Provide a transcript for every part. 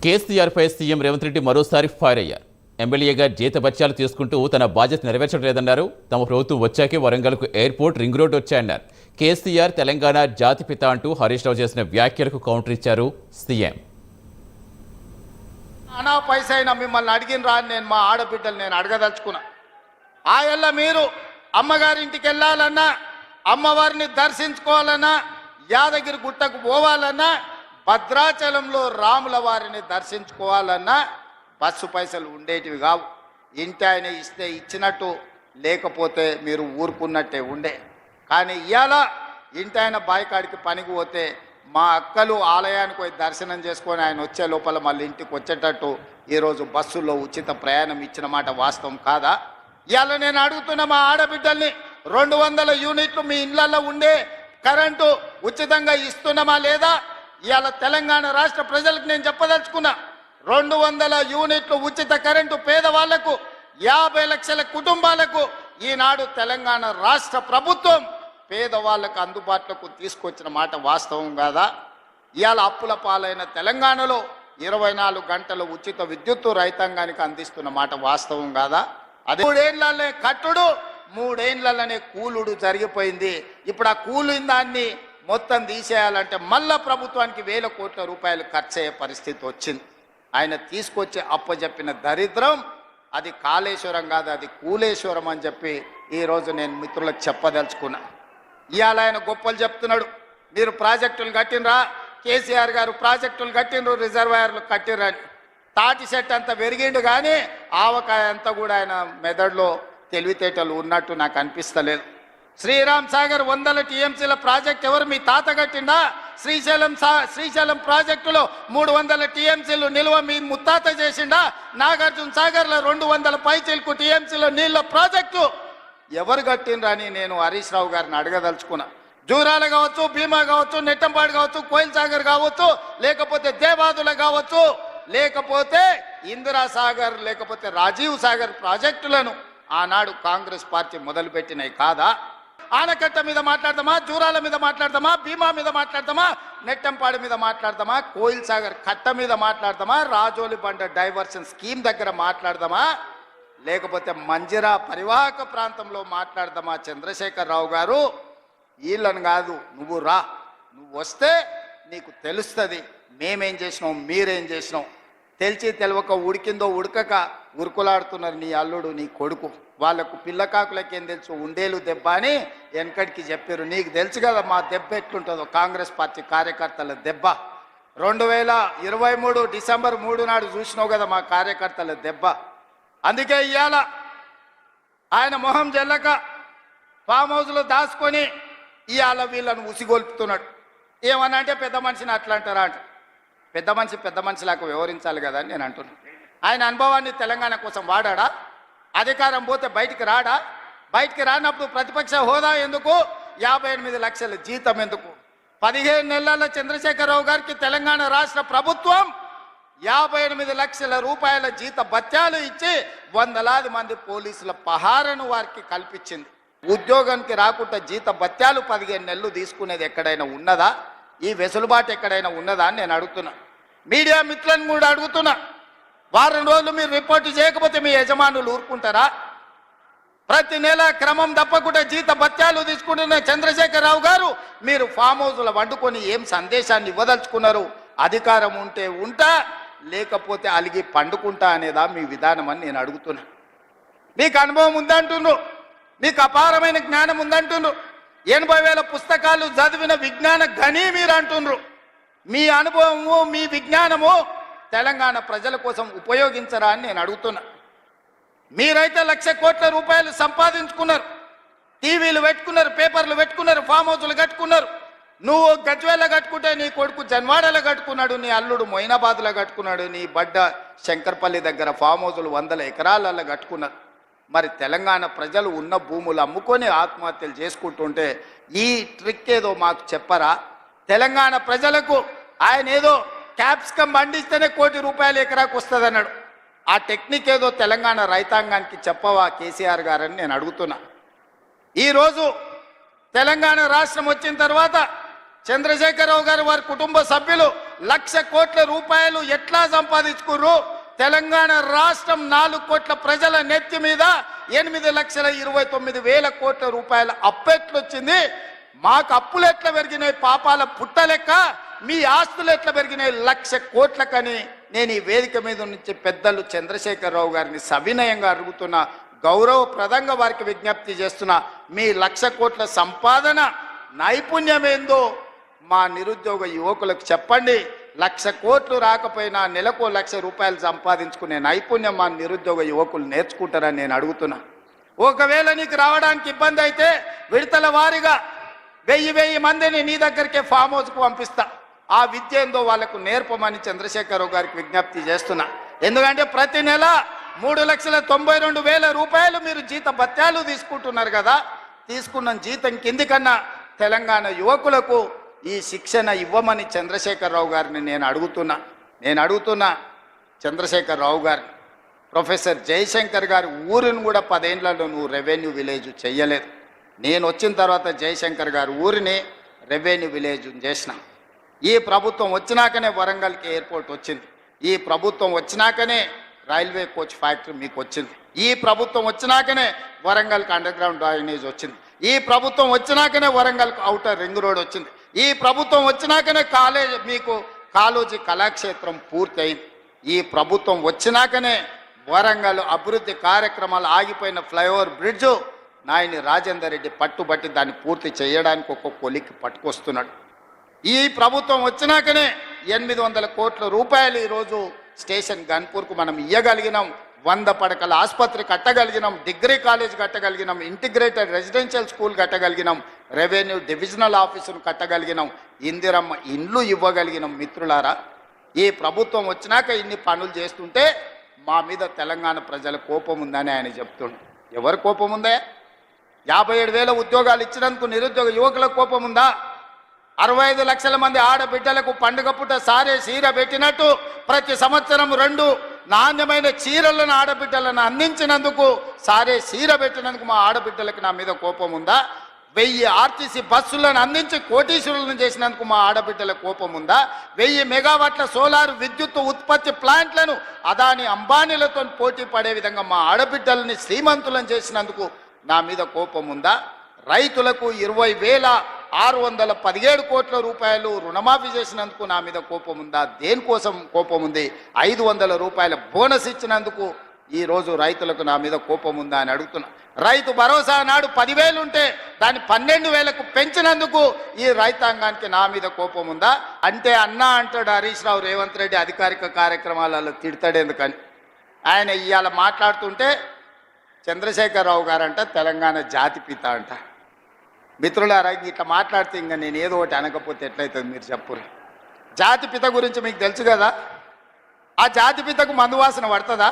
కేసీఆర్పై CM Revanth Reddy మరోసారి fire అయ్యారు. ఎమ్మెల్యేగా జీతభత్యాలు తీసుకుంటూ తన బాధ్యత నెరవేర్చడం లేదన్నారు. తమ ప్రభుత్వం వచ్చాకే వరంగల్కు ఎయిర్పోర్ట్, రింగ్ రోడ్ వచ్చాయన్నారు. కేసీఆర్ తెలంగాణ జాతిపిత అంటూ హరీష్ రావు చేసిన వ్యాఖ్యలకు కౌంటర్ ఇచ్చారు సీఎం. అనా పైసైనా మిమ్మల్ని అడిగిన రా, నేను మా ఆడబిడ్డలు నేను అడగదలుచుకున్నా. ఆయల్ల మీరు అమ్మగారింటికి వెళ్ళాలన్నా, అమ్మవారిని దర్శించుకోవాలన్నా, యాదగిరి గుట్టకు పోవాలన్నా, భద్రాచలంలో రాముల వారిని దర్శించుకోవాలన్నా బస్సు పైసలు ఉండేటివి కావు. ఇంటి ఆయన ఇస్తే ఇచ్చినట్టు, లేకపోతే మీరు ఊరుకున్నట్టే ఉండే. కానీ ఇవాళ ఇంటి ఆయన బాయికాడికి పనికి పోతే మా అక్కలు ఆలయానికి పోయి దర్శనం చేసుకొని ఆయన వచ్చే లోపల మళ్ళీ ఇంటికి వచ్చేటట్టు ఈరోజు బస్సుల్లో ఉచిత ప్రయాణం ఇచ్చిన మాట వాస్తవం కాదా? ఇవాళ నేను అడుగుతున్న మా ఆడబిడ్డల్ని, 200 యూనిట్లు మీ ఇళ్లలో ఉండే కరెంటు ఉచితంగా ఇస్తున్నామా లేదా? ఇవాళ తెలంగాణ రాష్ట్ర ప్రజలకు నేను చెప్పదలుచుకున్నా, 200 యూనిట్లు ఉచిత కరెంటు పేదవాళ్లకు, 50 లక్షల కుటుంబాలకు ఈనాడు తెలంగాణ రాష్ట్ర ప్రభుత్వం పేదవాళ్లకు అందుబాటులోకి తీసుకొచ్చిన మాట వాస్తవం కాదా? ఇవాళ అప్పుల పాలైన తెలంగాణలో 24 గంటలు ఉచిత విద్యుత్తు రైతాంగానికి అందిస్తున్న మాట వాస్తవం కాదా? అదే 3 ఏళ్లనే కట్టుడు, 3 ఏళ్లనే కూలుడు జరిగిపోయింది. ఇప్పుడు ఆ కూలిన దాన్ని మొత్తం తీసేయాలంటే మళ్ళా ప్రభుత్వానికి 1000 కోట్ల రూపాయలు ఖర్చు అయ్యే పరిస్థితి వచ్చింది. ఆయన తీసుకొచ్చి అప్పచెప్పిన దరిద్రం అది కాళేశ్వరం కాదు, అది కూలేశ్వరం అని చెప్పి ఈరోజు నేను మిత్రులకు చెప్పదలుచుకున్నా. ఇవాళ ఆయన గొప్పలు చెప్తున్నాడు, మీరు ప్రాజెక్టులు కట్టినరా, కేసీఆర్ గారు ప్రాజెక్టులు కట్టినరు, రిజర్వాయర్లు కట్టినరని. తాటి చెట్టు అంతా పెరిగిండు కానీ ఆవకాయ అంతా కూడా ఆయన మెదడులో తెలివితేటలు ఉన్నట్టు నాకు అనిపిస్తలేదు. శ్రీరామ్ సాగర్ 100 టీఎంసీల ప్రాజెక్ట్ ఎవరు? మీ తాత కట్టిండా? శ్రీశైలం ప్రాజెక్టులో 300 టీఎంసీలు నిల్వ మీ ముత్తాత చేసిండా? నాగార్జున సాగర్లో 200 పైచిల్కు టీఎంసీల నీళ్ళ ప్రాజెక్టు ఎవరు కట్టిండ్రా అని నేను హరీష్ రావు గారిని అడగదలుచుకున్నా. జూరాల కావచ్చు, భీమా కావచ్చు, నెట్టంపాడు కావచ్చు, కోయిల్ సాగర్ కావచ్చు, లేకపోతే దేవాదుల కావచ్చు, లేకపోతే ఇందిరా సాగర్, లేకపోతే రాజీవ్ సాగర్ ప్రాజెక్టులను ఆనాడు కాంగ్రెస్ పార్టీ మొదలుపెట్టినాయి కాదా? ఆనకట్ట మీద మాట్లాడదామా, జూరాల మీద మాట్లాడదామా, భీమా మీద మాట్లాడదామా, నెట్టంపాడు మీద మాట్లాడదామా, కోయిల్ సాగర్ కట్ట మీద మాట్లాడదామా, రాజోలి బండ డైవర్షన్ స్కీమ్ దగ్గర మాట్లాడదామా, లేకపోతే మంజిరా పరివాహక ప్రాంతంలో మాట్లాడదామా? చంద్రశేఖర్ రావు గారు, వీళ్ళని కాదు, నువ్వు రా, నువ్వు వస్తే నీకు తెలుస్తుంది మేమేం చేసినాం, మీరేం చేసినాం. తెలిసి తెలవక, ఉడికిందో ఉడకక ఉరుకులాడుతున్నారు నీ అల్లుడు, నీ కొడుకు. వాళ్లకు పిల్లకాకులకేం తెలుసు, ఉండేలు దెబ్బ అని వెనకడికి చెప్పారు. నీకు తెలుసు కదా మా దెబ్బ ఎట్లుంటుందో, కాంగ్రెస్ పార్టీ కార్యకర్తల దెబ్బ. 2023 డిసెంబర్ 3 నాడు చూసినావు కదా మా కార్యకర్తల దెబ్బ. అందుకే ఇవాళ ఆయన మొహం జల్లక ఫామ్ హౌస్లో దాచుకొని ఇవాళ వీళ్ళను ఉసిగొల్పుతున్నాడు. ఏమన్నా అంటే పెద్ద మనిషిని అట్లా అంటారా అంట. పెద్ద మనిషిలాగా వ్యవహరించాలి కదా అని నేను అంటున్నాను. ఆయన అనుభవాన్ని తెలంగాణ కోసం వాడా? అధికారం పోతే బయటికి రాడా? బయటికి రానప్పుడు ప్రతిపక్ష హోదా ఎందుకు? 58 లక్షల జీతం ఎందుకు? 15 నెలల చంద్రశేఖరరావు గారికి తెలంగాణ రాష్ట్ర ప్రభుత్వం 58 లక్షల రూపాయల జీత భత్యాలు ఇచ్చి 100లాది మంది పోలీసుల పహారను వారికి కల్పించింది. ఉద్యోగానికి రాకుండా జీత భత్యాలు 15 నెలలు తీసుకునేది ఎక్కడైనా ఉన్నదా? ఈ వెసులుబాటు ఎక్కడైనా ఉన్నదా అని నేను అడుగుతున్నా. మీడియా మిత్రులను కూడా అడుగుతున్నా, వారం రోజులు మీరు రిపోర్టు చేయకపోతే మీ యజమానులు ఊరుకుంటారా? ప్రతి నెల క్రమం తప్పకుండా జీత భత్యాలు తీసుకుంటున్న చంద్రశేఖరరావు గారు, మీరు ఫామ్ హౌస్లో వండుకొని ఏం సందేశాన్ని ఇవ్వదలుచుకున్నారు? అధికారం ఉంటే ఉంటా, లేకపోతే అలిగి పండుకుంటా అనేదా మీ విధానం అని నేను అడుగుతున్నా. మీకు అనుభవం ఉందంటున్నారు, మీకు అపారమైన జ్ఞానం ఉందంటున్నారు, 80,000 పుస్తకాలు చదివిన విజ్ఞాన గని మీరు అంటున్నారు. మీ అనుభవము, మీ విజ్ఞానము తెలంగాణ ప్రజల కోసం ఉపయోగించరా అని నేను అడుగుతున్నా. మీరైతే 1,00,000 కోట్ల రూపాయలు సంపాదించుకున్నారు, టీవీలు పెట్టుకున్నారు, పేపర్లు పెట్టుకున్నారు, ఫామ్ హౌస్లు కట్టుకున్నారు. నువ్వు గజ్వేల్లో కట్టుకుంటే నీ కొడుకు జన్వాడలో కట్టుకున్నాడు, నీ అల్లుడు మొయినాబాద్లో కట్టుకున్నాడు, నీ బడ్డ శంకర్పల్లి దగ్గర ఫామ్ హౌస్లు 100 ఎకరాలలో కట్టుకున్నారు. మరి తెలంగాణ ప్రజలు ఉన్న భూములు అమ్ముకొని ఆత్మహత్యలు చేసుకుంటుంటే ఈ ట్రిక్ ఏదో మాకు చెప్పరా? తెలంగాణ ప్రజలకు ఆయన ఏదో క్యాప్సికం పండిస్తేనే ₹1 కోటి ఎకరాకు వస్తుంది అన్నాడు. ఆ టెక్నిక్ ఏదో తెలంగాణ రైతాంగానికి చెప్పవా కేసీఆర్ గారని నేను అడుగుతున్నా. ఈరోజు తెలంగాణ రాష్ట్రం వచ్చిన తర్వాత చంద్రశేఖరరావు గారు వారి కుటుంబ సభ్యులు 1,00,000 కోట్ల రూపాయలు ఎట్లా సంపాదించుకుర్రు? తెలంగాణ రాష్ట్రం 4 కోట్ల ప్రజల నెత్తి మీద 8,29,000 కోట్ల రూపాయల అప్పెట్లొచ్చింది. మాకు అప్పులు ఎట్లా పెరిగినాయి పాపాల పుట్టలెక్క, మీ ఆస్తులు ఎట్లా పెరిగినాయి 1,00,000 కోట్లకని నేను ఈ వేదిక మీద నుంచి పెద్దలు చంద్రశేఖరరావు గారిని సవినయంగా అడుగుతున్నా, గౌరవప్రదంగా వారికి విజ్ఞప్తి చేస్తున్నా. మీ 1,00,000 కోట్ల సంపాదన నైపుణ్యం ఏందో మా నిరుద్యోగ యువకులకు చెప్పండి. 1,00,000 కోట్లు రాకపోయినా నెలకు 1,00,000 రూపాయలు సంపాదించుకునే నైపుణ్యం మా నిరుద్యోగ యువకులు నేర్చుకుంటారని నేను అడుగుతున్నా. ఒకవేళ నీకు రావడానికి ఇబ్బంది అయితే విడతల వారీగా 1000 మందిని నీ దగ్గరికే ఫామ్ హౌస్కు పంపిస్తా. ఆ విద్య ఏందో వాళ్ళకు నేర్పమని చంద్రశేఖరరావు గారికి విజ్ఞప్తి చేస్తున్నా. ఎందుకంటే ప్రతి నెల 3,92,000 రూపాయలు మీరు జీత భత్యాలు తీసుకుంటున్నారు కదా. తీసుకున్న జీతం కిందికన్నా తెలంగాణ యువకులకు ఈ శిక్షణ ఇవ్వమని చంద్రశేఖరరావు గారిని నేను అడుగుతున్నా. చంద్రశేఖరరావు గారిని, ప్రొఫెసర్ జయశంకర్ గారి ఊరిని కూడా 10 ఏళ్లలో నువ్వు రెవెన్యూ విలేజ్ చెయ్యలేదు. నేను వచ్చిన తర్వాత జయశంకర్ గారి ఊరిని రెవెన్యూ విలేజ్ చేసిన. ఈ ప్రభుత్వం వచ్చినాకనే వరంగల్కి ఎయిర్పోర్ట్ వచ్చింది. ఈ ప్రభుత్వం వచ్చినాకనే రైల్వే కోచ్ ఫ్యాక్టరీ మీకు వచ్చింది. ఈ ప్రభుత్వం వచ్చినాకనే వరంగల్కి అండర్ గ్రౌండ్ డ్రైనేజ్ వచ్చింది. ఈ ప్రభుత్వం వచ్చినాకనే వరంగల్కి ఔటర్ రింగ్ రోడ్ వచ్చింది. ఈ ప్రభుత్వం వచ్చినాకనే మీకు కాళోజీ కళాక్షేత్రం పూర్తి అయింది. ఈ ప్రభుత్వం వచ్చినాకనే వరంగల్ అభివృద్ధి కార్యక్రమాలు ఆగిపోయిన ఫ్లైఓవర్ బ్రిడ్జు నాయని రాజేందర్ రెడ్డి పట్టుబట్టి దాన్ని పూర్తి చేయడానికి ఒక కొలికి పట్టుకొస్తున్నాడు. ఈ ప్రభుత్వం వచ్చినాకనే 800 కోట్ల రూపాయలు ఈరోజు స్టేషన్ గన్పూర్కు మనం ఇయ్యగలిగినాం. 100 పడకల ఆసుపత్రి కట్టగలిగినాం, డిగ్రీ కాలేజ్ కట్టగలిగినాం, ఇంటిగ్రేటెడ్ రెసిడెన్షియల్ స్కూల్ కట్టగలిగినాం, రెవెన్యూ డివిజనల్ ఆఫీసును కట్టగలిగినాం, ఇందిరమ్మ ఇండ్లు ఇవ్వగలిగినాం. మిత్రులారా, ఈ ప్రభుత్వం వచ్చినాక ఇన్ని పనులు చేస్తుంటే మా మీద తెలంగాణ ప్రజల కోపం ఉందని ఆయన చెప్తుండు. ఎవరు కోపం ఉందే? 57,000 ఉద్యోగాలు ఇచ్చినందుకు నిరుద్యోగ యువకులకు కోపం ఉందా? 65 లక్షల మంది ఆడబిడ్డలకు పండుగ పూట సారే చీర పెట్టినట్టు ప్రతి సంవత్సరం 2 నాణ్యమైన చీరలను ఆడబిడ్డలను అందించినందుకు, సారే చీర పెట్టినందుకు మా ఆడబిడ్డలకు నా మీద కోపం ఉందా? 1000 ఆర్టీసీ బస్సులను అందించి కోటీశ్వరులను చేసినందుకు మా ఆడబిడ్డల కోపం ఉందా? 1000 మెగావాట్ల సోలార్ విద్యుత్ ఉత్పత్తి ప్లాంట్లను అదాని అంబానీలతో పోటీ పడే విధంగా మా ఆడబిడ్డలని శ్రీమంతులను చేసినందుకు నా మీద కోపం ఉందా? రైతులకు 20,617 కోట్ల రూపాయలు రుణమాఫీ చేసినందుకు నా మీద కోపం ఉందా? దేనికోసం కోపం ఉంది? 500 రూపాయల బోనస్ ఇచ్చినందుకు ఈరోజు రైతులకు నా మీద కోపం ఉందా అని అడుగుతున్నా. రైతు భరోసా నాడు 10,000 ఉంటే దాన్ని 12,000కు పెంచినందుకు ఈ రైతాంగానికి నా మీద కోపం ఉందా? అంటే అన్నా అంటాడు హరీష్ రావు రేవంత్ రెడ్డి అధికారిక కార్యక్రమాలలో తిడతాడేందుకని. ఆయన ఇవాళ మాట్లాడుతుంటే చంద్రశేఖరరావు గారంట తెలంగాణ జాతిపిత అంట. మిత్రులారా, ఇట్లా మాట్లాడితే ఇంకా నేను ఏదో ఒకటి అనకపోతే ఎట్లయితుంది మీరు చెప్పురు. జాతిపిత గురించి మీకు తెలుసు కదా. ఆ జాతిపితకు మందు వాసన పడుతుందా?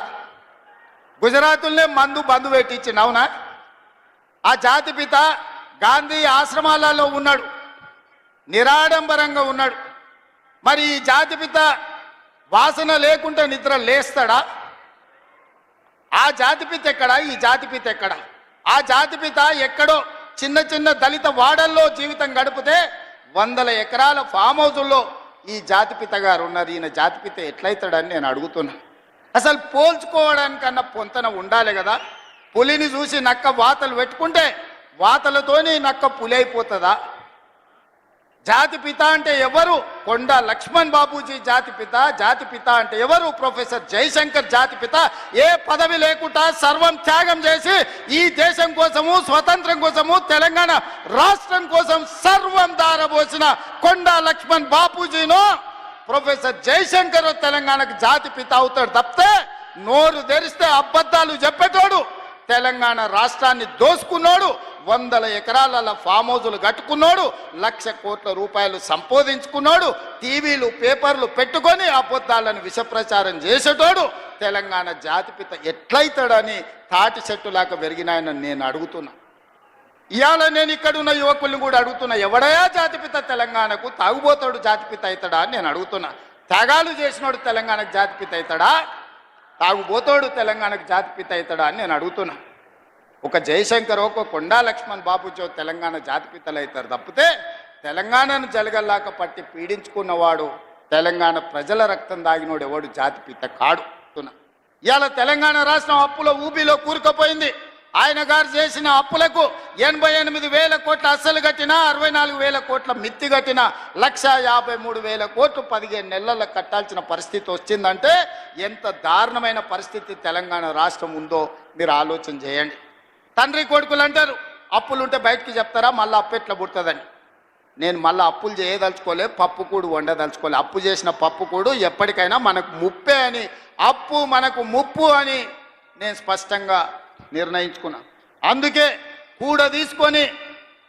గుజరాతుల్నే మందు బంధు పెట్టించింది, అవునా? ఆ జాతిపిత గాంధీ ఆశ్రమాలలో ఉన్నాడు, నిరాడంబరంగా ఉన్నాడు. మరి ఈ జాతిపిత వాసన లేకుండా నిద్ర లేస్తాడా? ఆ జాతిపిత ఎక్కడా? ఈ జాతిపిత ఎక్కడా? ఆ జాతిపిత ఎక్కడో చిన్న చిన్న దళిత వాడల్లో జీవితం గడిపితే 100 ఎకరాల ఫామ్ హౌజుల్లో ఈ జాతిపిత గారు ఉన్నారు. ఈయన జాతిపిత ఎట్లయితాడని నేను అడుగుతున్నా. అసలు పోల్చుకోవడానికన్నా పొంతన ఉండాలి కదా. పులిని చూసి నక్క వాతలు పెట్టుకుంటే వాతలతోని నక్క పులి అయిపోతుందా? జాతిపిత అంటే ఎవరు? కొండ లక్ష్మణ్ బాబూజీ జాతిపిత. జాతిపిత అంటే ఎవరు? ప్రొఫెసర్ జయశంకర్ జాతిపిత. ఏ పదవి లేకుండా సర్వం త్యాగం చేసి ఈ దేశం కోసము, స్వతంత్రం కోసము, తెలంగాణ రాష్ట్రం కోసం సర్వం దారబోసిన కొండ లక్ష్మణ్ బాపూజీను ప్రొఫెసర్ జయశంకర్ తెలంగాణకు జాతిపిత అవుతాడు తప్పితే నోరు తెరిస్తే అబద్ధాలు చెప్పేటోడు, తెలంగాణ రాష్ట్రాన్ని దోసుకున్నాడు, 100 ఎకరాల ఫామ్ హౌజులు కట్టుకున్నాడు, 1,00,000 కోట్ల రూపాయలు సంపాదించుకున్నాడు, టీవీలు పేపర్లు పెట్టుకొని అబద్ధాలను విషప్రచారం చేసేటోడు తెలంగాణ జాతిపిత ఎట్లయితాడని తాటి చెట్టులాగా పెరిగినాయని నేను అడుగుతున్నా. ఇవాళ నేను ఇక్కడున్న యువకుల్ని కూడా అడుగుతున్నా, ఎవడయా జాతిపిత తెలంగాణకు? తాగుబోతాడు జాతిపిత అవుతాడా అని నేను అడుగుతున్నా. త్యాగాలు చేసినోడు తెలంగాణకు జాతిపిత అవుతాడా? తాగుబోతాడు తెలంగాణకు జాతిపిత అవుతాడా అని నేను అడుగుతున్నా. ఒక జయశంకర్, ఒక కొండా లక్ష్మణ్ బాబుజీ తెలంగాణ జాతిపితలు అవుతారు తప్పితే తెలంగాణను జలగల్లాక పట్టి పీడించుకున్నవాడు తెలంగాణ ప్రజల రక్తం దాగినోడు ఎవడు జాతిపిత కాడు. ఇవాళ తెలంగాణ రాష్ట్రం అప్పుల ఊబిలో కూరుకుపోయింది. ఆయన గారు చేసిన అప్పులకు 88,000 కోట్ల అస్సలు కట్టినా, 64,000 కోట్ల మిత్తి కట్టిన, 1,53,000 కోట్లు 15 నెలల్లో కట్టాల్సిన పరిస్థితి వచ్చిందంటే ఎంత దారుణమైన పరిస్థితి తెలంగాణ రాష్ట్రం ఉందో మీరు ఆలోచన చేయండి. తండ్రి కొడుకులు అంటారు అప్పులుంటే బయటికి చెప్తారా, మళ్ళీ అప్పు ఎట్లా పుడుతుందని. నేను మళ్ళీ అప్పులు చేయదలుచుకోలే, పప్పు కూడు వండదలుచుకోలే. అప్పు చేసిన పప్పు కూడు ఎప్పటికైనా మనకు ముప్పే అని, అప్పు మనకు ముప్పు అని నేను స్పష్టంగా నిర్ణయించుకున్నా. అందుకే కూడ తీసుకొని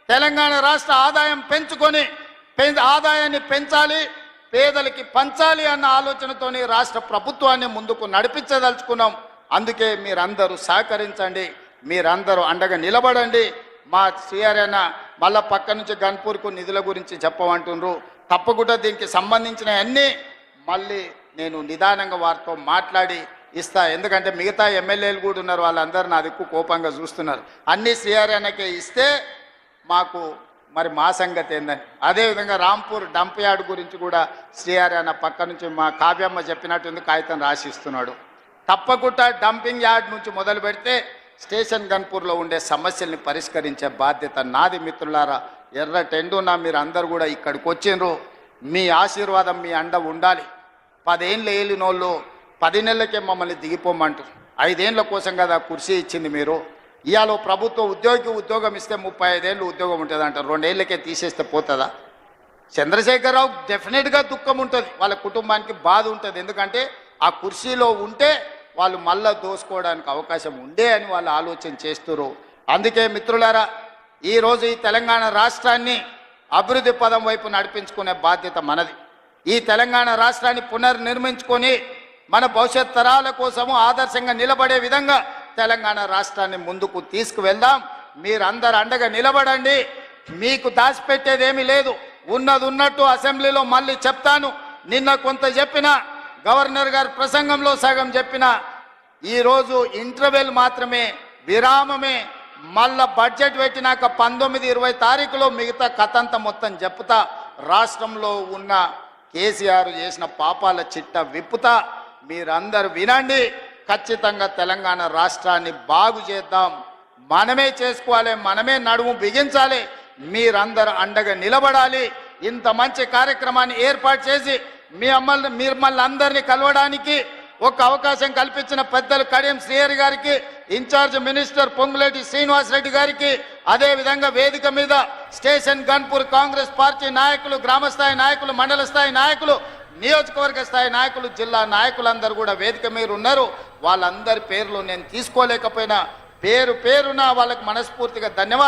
తెలంగాణ రాష్ట్ర ఆదాయం పెంచుకొని ఆదాయాన్ని పెంచాలి, పేదలకి పంచాలి అన్న ఆలోచనతోని రాష్ట్ర ప్రభుత్వాన్ని ముందుకు నడిపించదలుచుకున్నాం. అందుకే మీరందరూ సహకరించండి, మీరందరూ అండగా నిలబడండి. మా శ్రీహరణ మళ్ళా పక్క నుంచి గన్పూర్కు నిధుల గురించి చెప్పమంటుండ్రు. తప్పకుండా దీనికి సంబంధించిన అన్నీ మళ్ళీ నేను నిదానంగా వారితో మాట్లాడి ఇస్తా. ఎందుకంటే మిగతా ఎమ్మెల్యేలు కూడా ఉన్నారు, వాళ్ళందరూ నా దిక్కు కోపంగా చూస్తున్నారు. అన్నీ శ్రీహరణకే ఇస్తే మాకు మరి మా సంగతి ఏందని. అదేవిధంగా రాంపూర్ డంప్ యార్డ్ గురించి కూడా శ్రీహరణ పక్క నుంచి మా కావ్యమ్మ చెప్పినట్టుంది, కాగితం రాసిస్తున్నాడు. తప్పకుండా డంపింగ్ యార్డ్ నుంచి మొదలు పెడితే స్టేషన్ గన్పూర్లో ఉండే సమస్యల్ని పరిష్కరించే బాధ్యత నాది. మిత్రులారా, ఎర్ర టెండునా మీరు అందరు కూడా ఇక్కడికి వచ్చిండ్రు. మీ ఆశీర్వాదం, మీ అండ ఉండాలి. 10 ఏళ్ళు ఏలినోళ్ళు 10 నెలలకే మమ్మల్ని దిగిపోమంటారు. 5 ఏళ్ళ కోసం కదా కుర్చీ ఇచ్చింది మీరు. ఇవాళ ప్రభుత్వ ఉద్యోగం ఇస్తే 35 ఏళ్ళు ఉద్యోగం ఉంటుంది అంటారు, 2 ఏళ్ళకే తీసేస్తే పోతుందా? చంద్రశేఖరరావు డెఫినెట్గా దుఃఖం ఉంటుంది, వాళ్ళ కుటుంబానికి బాధ ఉంటుంది. ఎందుకంటే ఆ కుర్చీలో ఉంటే వాళ్ళు మళ్ళా దోసుకోవడానికి అవకాశం ఉండే అని వాళ్ళు ఆలోచన చేస్తున్నారు. అందుకే మిత్రులారా, ఈరోజు ఈ తెలంగాణ రాష్ట్రాన్ని అభివృద్ధి పదం వైపు నడిపించుకునే బాధ్యత మనది. ఈ తెలంగాణ రాష్ట్రాన్ని పునర్నిర్మించుకొని మన భవిష్యత్ తరాల కోసము ఆదర్శంగా నిలబడే విధంగా తెలంగాణ రాష్ట్రాన్ని ముందుకు తీసుకువెళ్దాం. మీరందరూ అండగా నిలబడండి. మీకు దాచిపెట్టేదేమీ లేదు, ఉన్నది ఉన్నట్టు అసెంబ్లీలో మళ్ళీ చెప్తాను. నిన్న కొంత చెప్పిన, గవర్నర్ గారు ప్రసంగంలో సగం చెప్పిన, ఈరోజు ఇంటర్వెల్ మాత్రమే, విరామమే. మళ్ళా బడ్జెట్ పెట్టినాక 19-20 తారీఖులో మిగతా కథంతా మొత్తం చెప్తా. రాష్ట్రంలో ఉన్న కేసీఆర్ చేసిన పాపాల చిట్ట విప్పుతా. మీరందరూ వినండి. ఖచ్చితంగా తెలంగాణ రాష్ట్రాన్ని బాగు చేద్దాం. మనమే చేసుకోవాలి, మనమే నడుము బిగించాలి. మీరందరూ అండగా నిలబడాలి. ఇంత మంచి కార్యక్రమాన్ని ఏర్పాటు చేసి మిమ్మల్ని అందరినీ కలవడానికి ఒక అవకాశం కల్పించిన పెద్దలు కడియం శ్రీహరి గారికి, ఇన్ఛార్జ్ మినిస్టర్ పొంగులేటి శ్రీనివాసరెడ్డి గారికి, అదేవిధంగా వేదిక మీద స్టేషన్ గన్పూర్ కాంగ్రెస్ పార్టీ నాయకులు, గ్రామస్థాయి నాయకులు, మండల స్థాయి నాయకులు, నియోజకవర్గ స్థాయి నాయకులు, జిల్లా నాయకులందరూ కూడా వేదిక మీద ఉన్నారు. వాళ్ళందరి పేర్లు నేను తీసుకోలేకపోయినా పేరున వాళ్ళకి మనస్ఫూర్తిగా ధన్యవాదాలు.